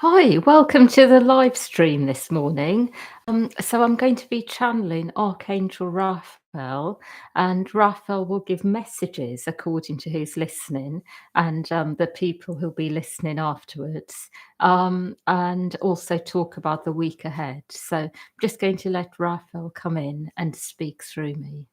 Hi, welcome to the live stream this morning. So I'm going to be channeling Archangel Raphael, and Raphael will give messages according to who's listening and the people who'll be listening afterwards, and also talk about the week ahead. So I'm just going to let Raphael come in and speak through me.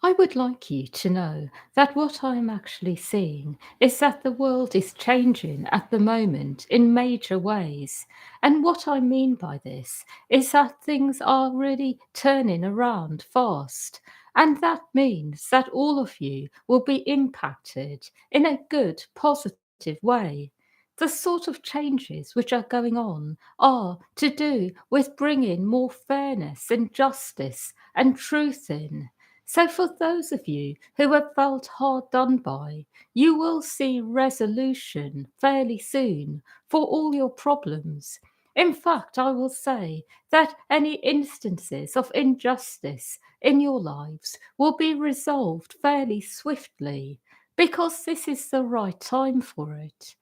I would like you to know that what I am actually seeing is that the world is changing at the moment in major ways. And what I mean by this is that things are really turning around fast. And that means that all of you will be impacted in a good, positive way. The sort of changes which are going on are to do with bringing more fairness and justice and truth in. So, for those of you who have felt hard done by, you will see resolution fairly soon for all your problems. In fact, I will say that any instances of injustice in your lives will be resolved fairly swiftly because this is the right time for it.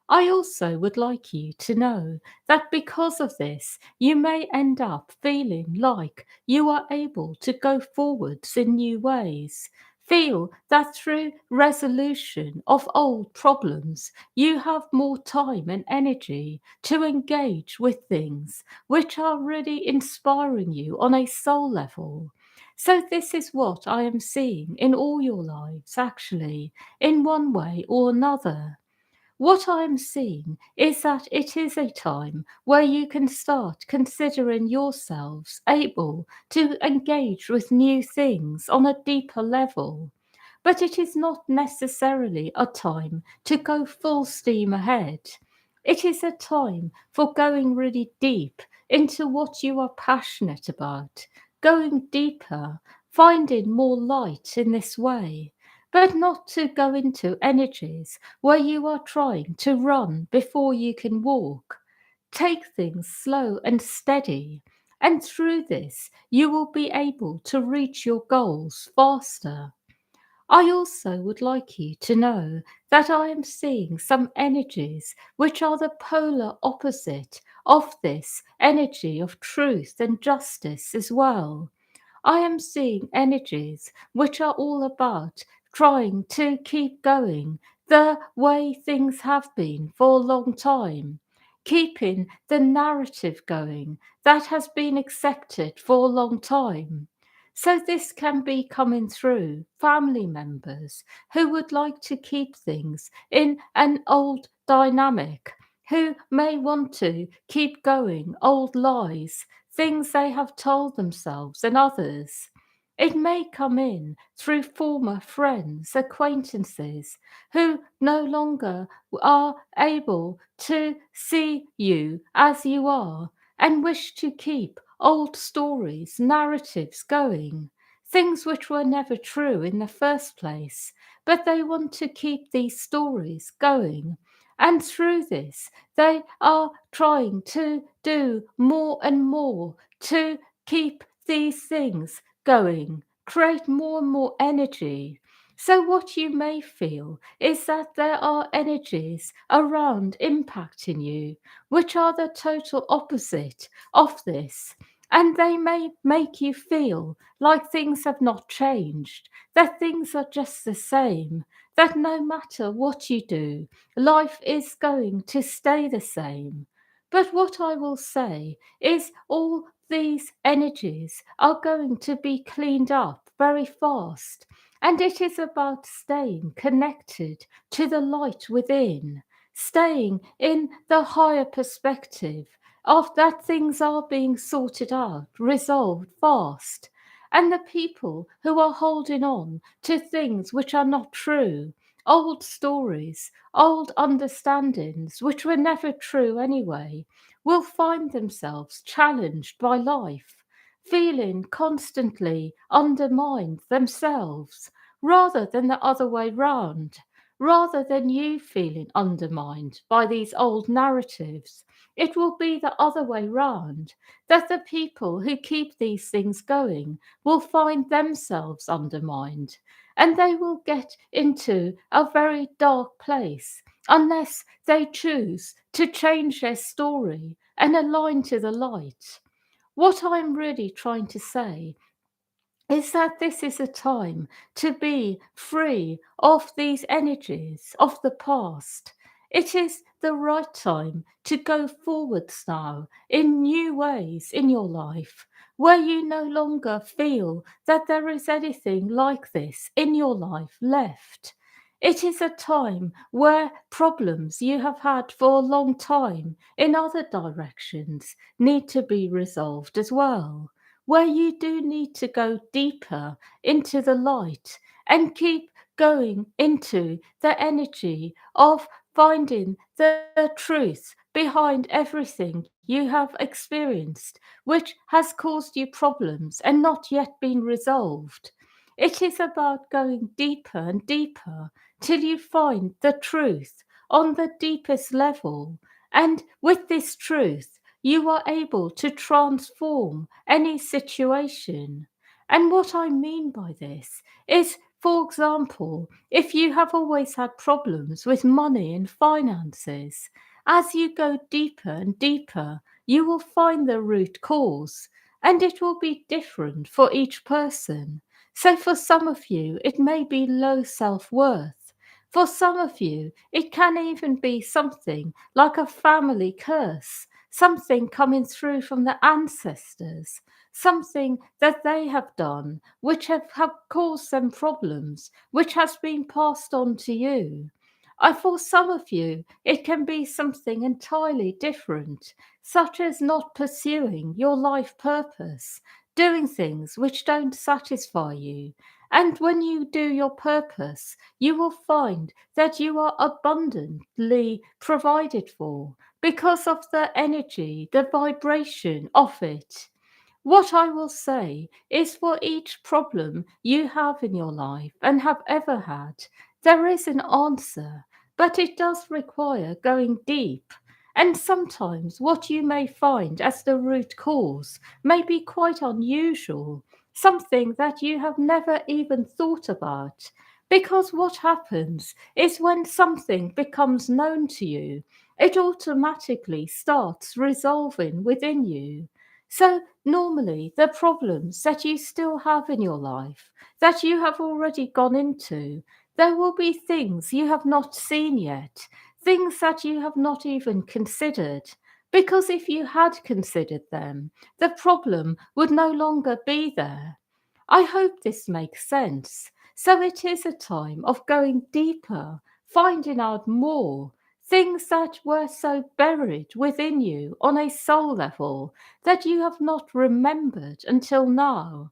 I also would like you to know that because of this, you may end up feeling like you are able to go forwards in new ways. Feel that through resolution of old problems, you have more time and energy to engage with things which are really inspiring you on a soul level. So, this is what I am seeing in all your lives, actually, in one way or another. What I am seeing is that it is a time where you can start considering yourselves able to engage with new things on a deeper level. But it is not necessarily a time to go full steam ahead. It is a time for going really deep into what you are passionate about, going deeper, finding more light in this way, but not to go into energies where you are trying to run before you can walk. Take things slow and steady, and through this, you will be able to reach your goals faster. I also would like you to know that I am seeing some energies which are the polar opposite of this energy of truth and justice as well. I am seeing energies which are all about trying to keep going the way things have been for a long time, keeping the narrative going that has been accepted for a long time. So, this can be coming through family members who would like to keep things in an old dynamic, who may want to keep going old lies, things they have told themselves and others. It may come in through former friends, acquaintances who no longer are able to see you as you are and wish to keep old stories, narratives going, things which were never true in the first place, but they want to keep these stories going. And through this, they are trying to do more and more to keep these things going, create more and more energy. So, what you may feel is that there are energies around impacting you, which are the total opposite of this. And they may make you feel like things have not changed, that things are just the same, that no matter what you do, life is going to stay the same. But what I will say is all these energies are going to be cleaned up very fast. And it is about staying connected to the light within, staying in the higher perspective of that things are being sorted out, resolved fast. And the people who are holding on to things which are not true, old stories, old understandings, which were never true anyway, will find themselves challenged by life, feeling constantly undermined themselves, rather than the other way round, rather than you feeling undermined by these old narratives. It will be the other way round, that the people who keep these things going will find themselves undermined. and they will get into a very dark place unless they choose to change their story and align to the light. What I'm really trying to say is that this is a time to be free of these energies of the past. It is the right time to go forwards now in new ways in your life, where you no longer feel that there is anything like this in your life left. It is a time where problems you have had for a long time in other directions need to be resolved as well, where you do need to go deeper into the light and keep going into the energy of finding the truth behind everything you have experienced, which has caused you problems and not yet been resolved. It is about going deeper and deeper till you find the truth on the deepest level. And with this truth, you are able to transform any situation. And what I mean by this is, for example, if you have always had problems with money and finances, as you go deeper and deeper, you will find the root cause, and it will be different for each person. So, for some of you, it may be low self worth. For some of you, it can even be something like a family curse, something coming through from the ancestors, something that they have done which have caused them problems, which has been passed on to you. For some of you, it can be something entirely different, such as not pursuing your life purpose, doing things which don't satisfy you. And when you do your purpose, you will find that you are abundantly provided for because of the energy, the vibration of it. What I will say is, for each problem you have in your life and have ever had, there is an answer, but it does require going deep. And sometimes what you may find as the root cause may be quite unusual, something that you have never even thought about. Because what happens is, when something becomes known to you, it automatically starts resolving within you. So, normally, the problems that you still have in your life, that you have already gone into, there will be things you have not seen yet, things that you have not even considered. Because if you had considered them, the problem would no longer be there. I hope this makes sense. So it is a time of going deeper, finding out more, things that were so buried within you on a soul level that you have not remembered until now.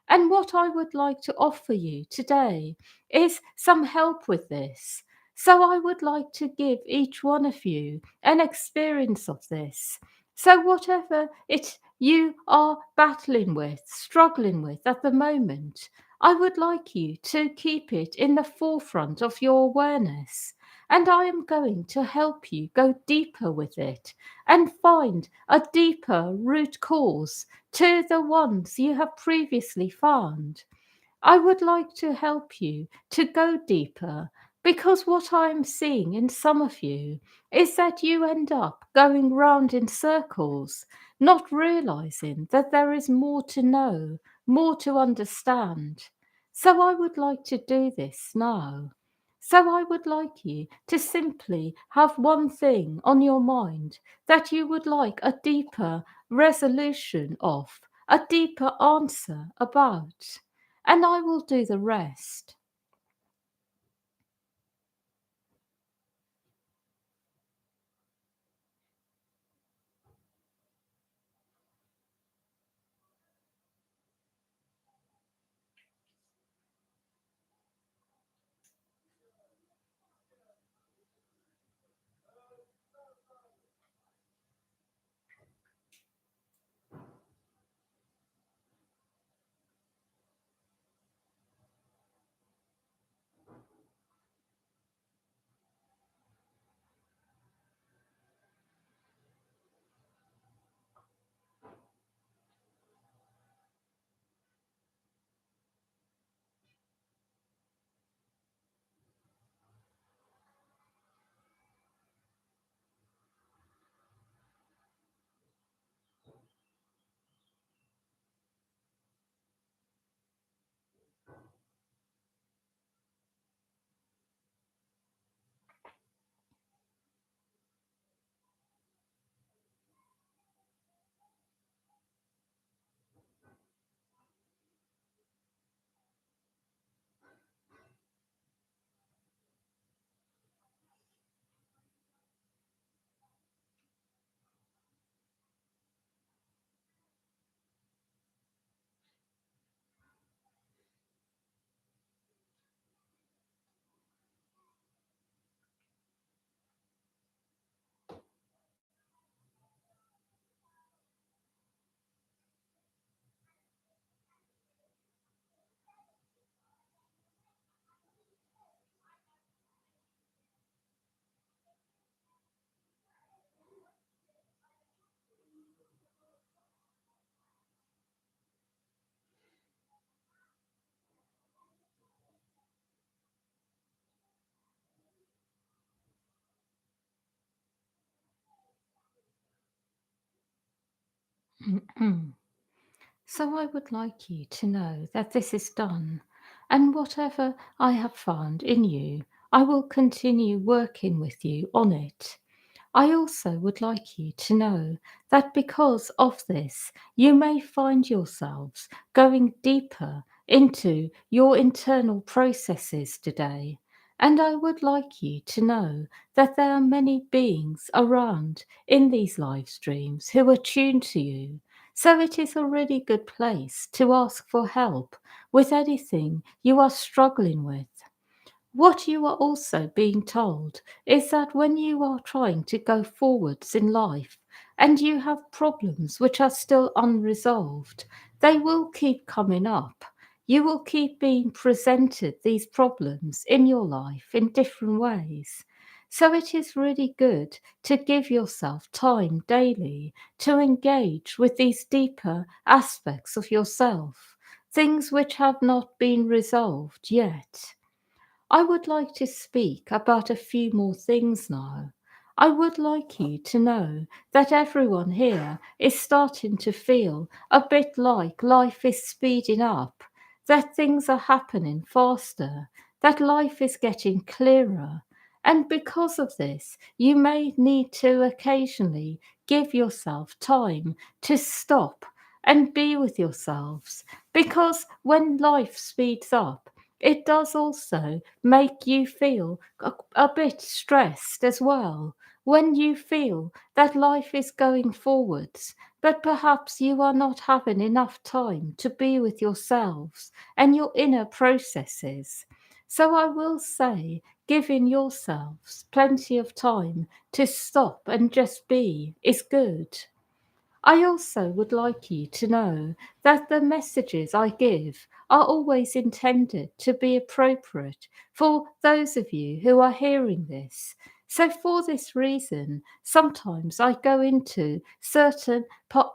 And what I would like to offer you today is some help with this. So I would like to give each one of you an experience of this. So whatever it you are battling with, struggling with at the moment, I would like you to keep it in the forefront of your awareness. And I am going to help you go deeper with it and find a deeper root cause to the ones you have previously found. I would like to help you to go deeper, because what I am seeing in some of you is that you end up going round in circles, not realizing that there is more to know, more to understand. So I would like to do this now. So I would like you to simply have one thing on your mind that you would like a deeper resolution of, a deeper answer about, and I will do the rest. So I would like you to know that this is done, and whatever I have found in you, I will continue working with you on it. I also would like you to know that because of this, you may find yourselves going deeper into your internal processes today. And I would like you to know that there are many beings around in these live streams who are tuned to you. So it is a really good place to ask for help with anything you are struggling with. What you are also being told is that when you are trying to go forwards in life and you have problems which are still unresolved, they will keep coming up. You will keep being presented these problems in your life in different ways. So it is really good to give yourself time daily to engage with these deeper aspects of yourself, things which have not been resolved yet. I would like to speak about a few more things now. I would like you to know that everyone here is starting to feel a bit like life is speeding up, that things are happening faster, that life is getting clearer. And because of this, you may need to occasionally give yourself time to stop and be with yourselves. Because when life speeds up, it does also make you feel a bit stressed as well. When you feel that life is going forwards, but perhaps you are not having enough time to be with yourselves and your inner processes. So I will say, giving yourselves plenty of time to stop and just be is good. I also would like you to know that the messages I give are always intended to be appropriate for those of you who are hearing this. So, for this reason, sometimes I go into certain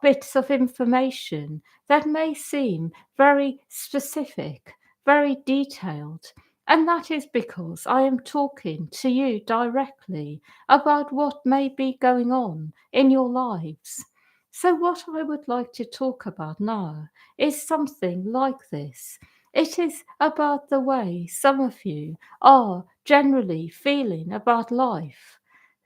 bits of information that may seem very specific, very detailed. And that is because I am talking to you directly about what may be going on in your lives. So, what I would like to talk about now is something like this. It is about the way some of you are generally feeling about life.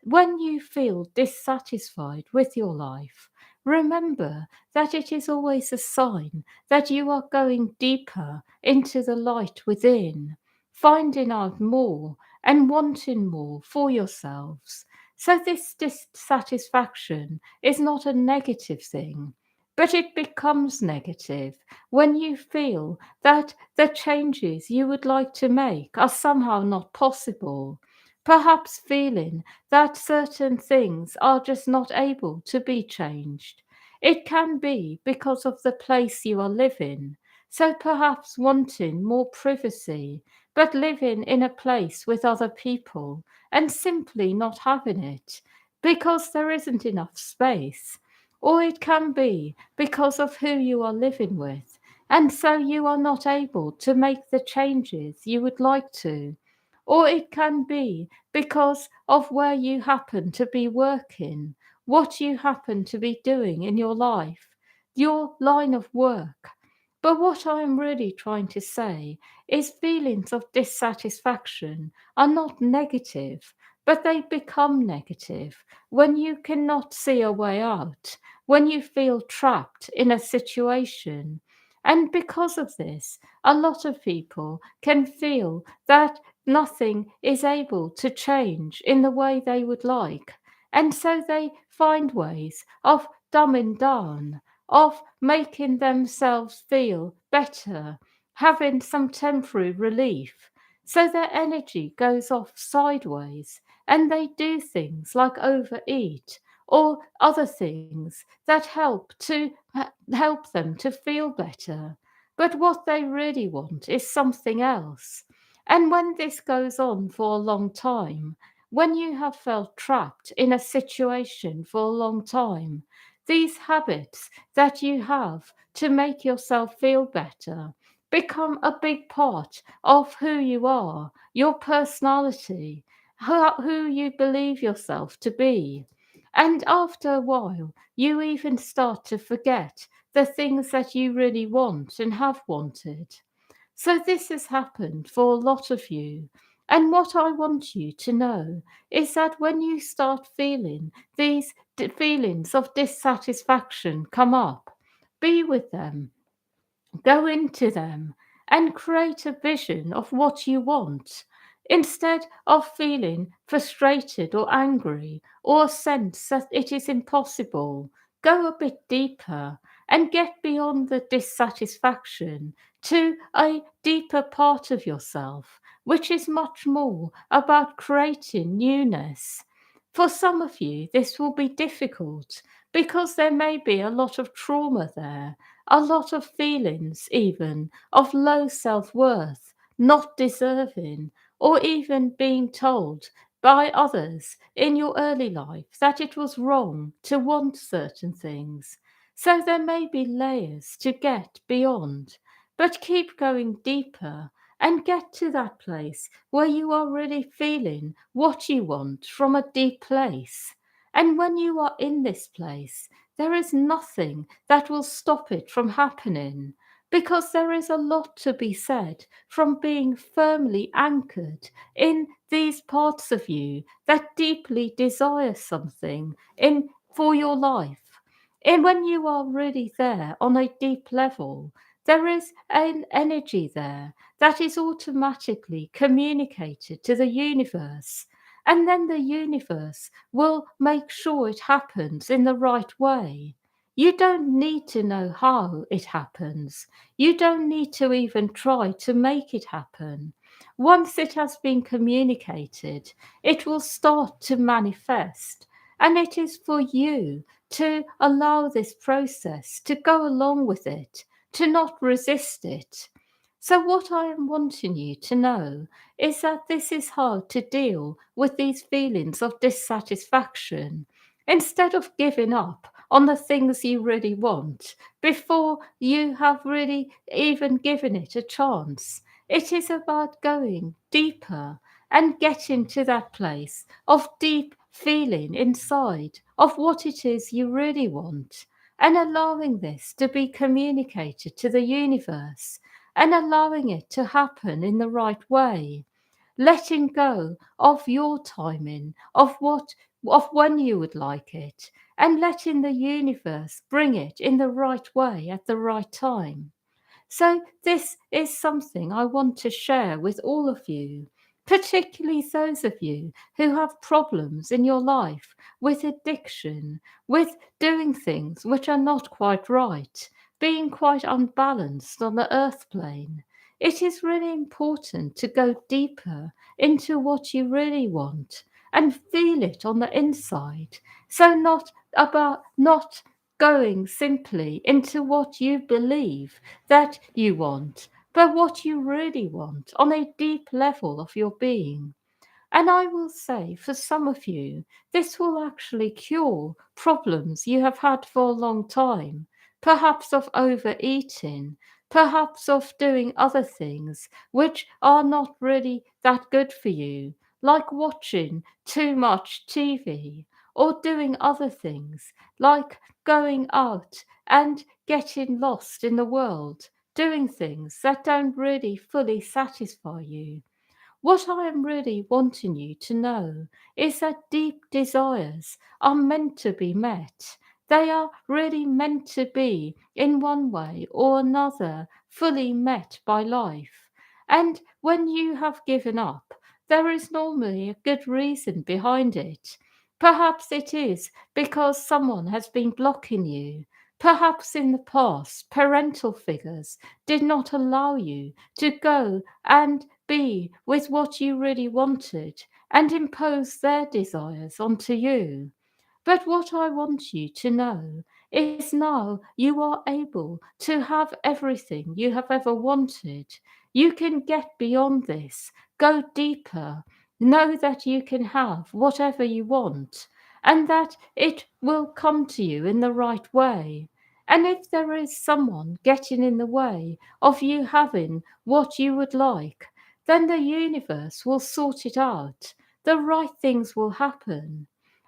When you feel dissatisfied with your life, remember that it is always a sign that you are going deeper into the light within, finding out more and wanting more for yourselves. So, this dissatisfaction is not a negative thing, but it becomes negative when you feel that the changes you would like to make are somehow not possible. Perhaps feeling that certain things are just not able to be changed. It can be because of the place you are living. So perhaps wanting more privacy, but living in a place with other people and simply not having it because there isn't enough space. Or it can be because of who you are living with, and so you are not able to make the changes you would like to. Or it can be because of where you happen to be working, what you happen to be doing in your life, your line of work. But what I am really trying to say is feelings of dissatisfaction are not negative, but they become negative when you cannot see a way out, when you feel trapped in a situation. And because of this, a lot of people can feel that nothing is able to change in the way they would like. And so they find ways of dumbing down, of making themselves feel better, having some temporary relief. So their energy goes off sideways and they do things like overeat or other things that help them to feel better. But what they really want is something else. And when this goes on for a long time, when you have felt trapped in a situation for a long time, these habits that you have to make yourself feel better become a big part of who you are, your personality, who you believe yourself to be. And after a while, you even start to forget the things that you really want and have wanted. So this has happened for a lot of you. And what I want you to know is that when you start feeling these feelings of dissatisfaction come up, be with them, go into them, and create a vision of what you want. Instead of feeling frustrated or angry or a sense that it is impossible, go a bit deeper and get beyond the dissatisfaction to a deeper part of yourself, which is much more about creating newness. For some of you, this will be difficult because there may be a lot of trauma there, a lot of feelings, even of low self worth, not deserving, or even being told by others in your early life that it was wrong to want certain things. So there may be layers to get beyond, but keep going deeper and get to that place where you are really feeling what you want from a deep place. And when you are in this place, there is nothing that will stop it from happening, because there is a lot to be said from being firmly anchored in these parts of you that deeply desire something in for your life. And when you are really there on a deep level, there is an energy there that is automatically communicated to the universe. And then the universe will make sure it happens in the right way. You don't need to know how it happens. You don't need to even try to make it happen. Once it has been communicated, it will start to manifest. And it is for you to allow this process to go along with it, to not resist it. So, what I am wanting you to know is that this is hard to deal with these feelings of dissatisfaction. Instead of giving up on the things you really want before you have really even given it a chance, it is about going deeper and getting to that place of deep feeling inside of what it is you really want, and allowing this to be communicated to the universe and allowing it to happen in the right way, letting go of your timing of when you would like it, and letting the universe bring it in the right way at the right time. So, this is something I want to share with all of you, particularly those of you who have problems in your life with addiction, with doing things which are not quite right, being quite unbalanced on the earth plane. It is really important to go deeper into what you really want and feel it on the inside. So, not going simply into what you believe that you want, but what you really want on a deep level of your being. And I will say, for some of you, this will actually cure problems you have had for a long time, perhaps of overeating, perhaps of doing other things which are not really that good for you, like watching too much TV, or doing other things like going out and getting lost in the world, doing things that don't really fully satisfy you. What I am really wanting you to know is that deep desires are meant to be met. They are really meant to be, in one way or another, fully met by life. And when you have given up, there is normally a good reason behind it. Perhaps it is because someone has been blocking you. Perhaps in the past, parental figures did not allow you to go and be with what you really wanted and impose their desires onto you. But what I want you to know is now you are able to have everything you have ever wanted. You can get beyond this, go deeper, know that you can have whatever you want, and that it will come to you in the right way. And if there is someone getting in the way of you having what you would like, then the universe will sort it out. The right things will happen.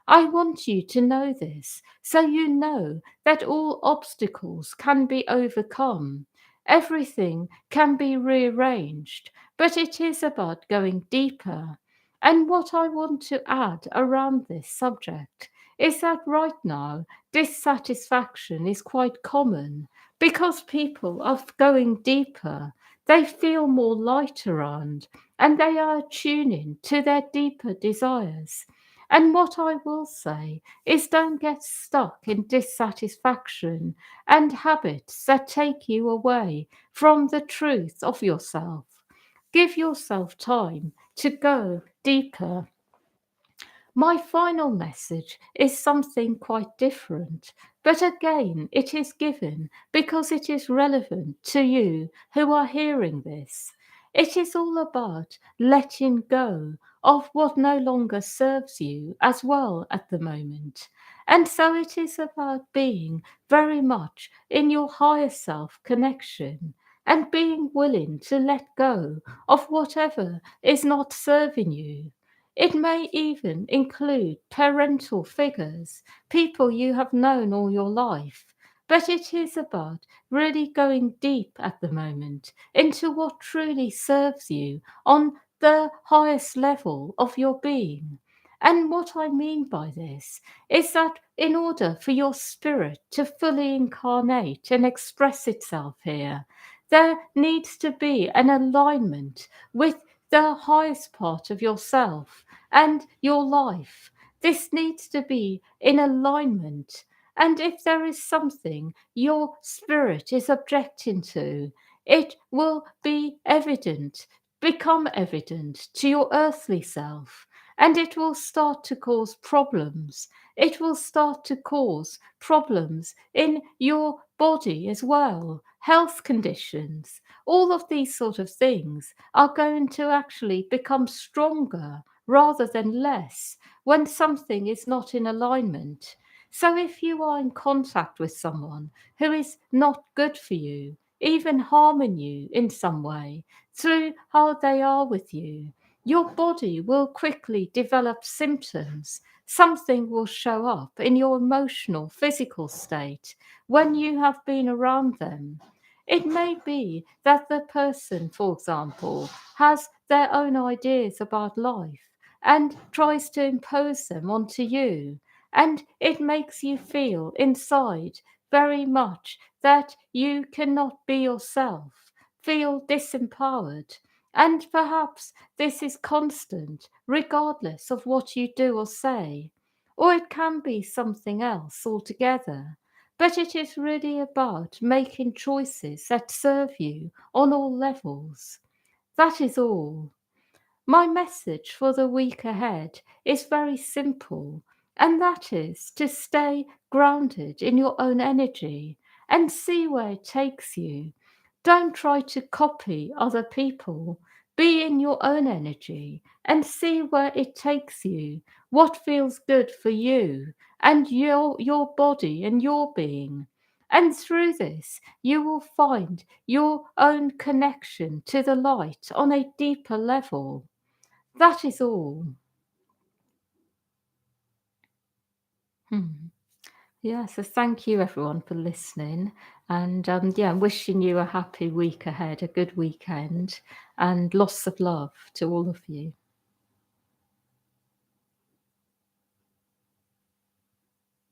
I want you to know this so you know that all obstacles can be overcome. Everything can be rearranged, but it is about going deeper. And what I want to add around this subject is that right now, dissatisfaction is quite common because people are going deeper. They feel more light around and they are tuning to their deeper desires. And what I will say is don't get stuck in dissatisfaction and habits that take you away from the truth of yourself. Give yourself time to go deeper. My final message is something quite different, but again, it is given because it is relevant to you who are hearing this. It is all about letting go of what no longer serves you as well at the moment. And so it is about being very much in your higher self connection and being willing to let go of whatever is not serving you. It may even include parental figures, people you have known all your life. But it is about really going deep at the moment into what truly serves you on the highest level of your being. And what I mean by this is that in order for your spirit to fully incarnate and express itself here, there needs to be an alignment with the highest part of yourself and your life. This needs to be in alignment. And if there is something your spirit is objecting to, it will be evident, become evident to your earthly self. And it will start to cause problems. It will start to cause problems in your body as well, health conditions. All of these sort of things are going to actually become stronger rather than less when something is not in alignment. So, if you are in contact with someone who is not good for you, even harming you in some way through how they are with you, your body will quickly develop symptoms. Something will show up in your emotional, physical state when you have been around them. It may be that the person, for example, has their own ideas about life and tries to impose them onto you. And it makes you feel inside very much that you cannot be yourself, feel disempowered. And perhaps this is constant, regardless of what you do or say. Or it can be something else altogether. But it is really about making choices that serve you on all levels. That is all. My message for the week ahead is very simple, and that is to stay grounded in your own energy and see where it takes you. Don't try to copy other people. Be in your own energy and see where it takes you, what feels good for you and your body and your being. And through this, you will find your own connection to the light on a deeper level. That is all. Hmm. Yeah, so thank you everyone for listening. And yeah, I'm wishing you a happy week ahead, a good weekend, and lots of love to all of you.